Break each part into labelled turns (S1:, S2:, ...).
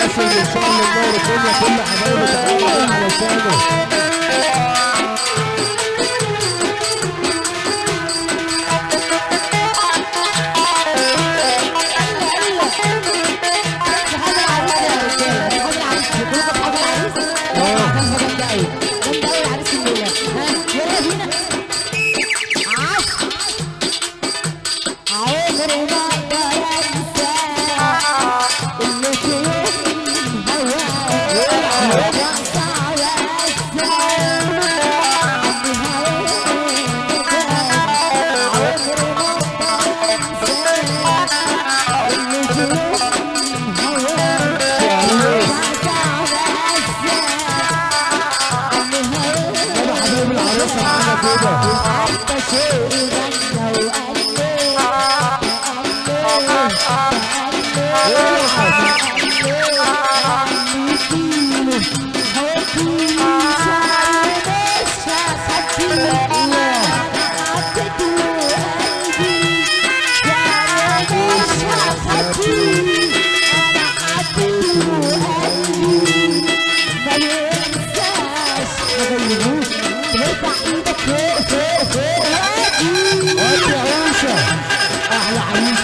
S1: واصل ان شاء الله النور كله كل حبايبي تعالوا علشانه.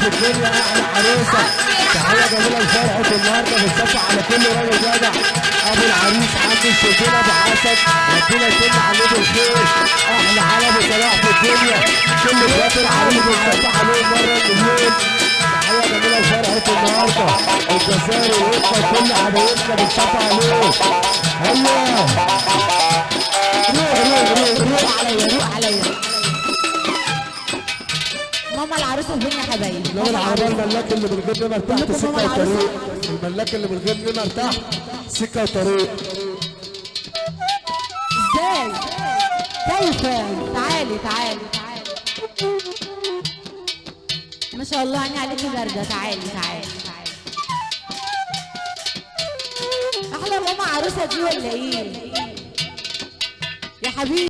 S1: الدنيا احلى عروسه تحيه جميله لفرحه النهارده بتصفى على كل راجل جدع. ابو العريس عند الشيخين ابو حسن ربنا يتم عليه بالخير. احلى علم وصلاح في الدنيا كل شاطر عريس بتصفى عليه مره مليون. تحيه جميله لفرحه النهارده الجزائري ويبقى كل حبايبنا بتصفى عليه. هلا
S2: روح عليا روح عليا ماما العروسه فين يا حبايبي؟
S1: لو العربيه الملاك اللي من غير نمر تحت سكه وطريق. الملاك اللي من غير نمر تحت سكه وطريق.
S2: ازاي؟ كيف؟ تعالي تعالي ما شاء الله عيني عليكي بارده. تعالي تعالي احلى ماما عروسه دي ولا ايه؟ يا حبيبي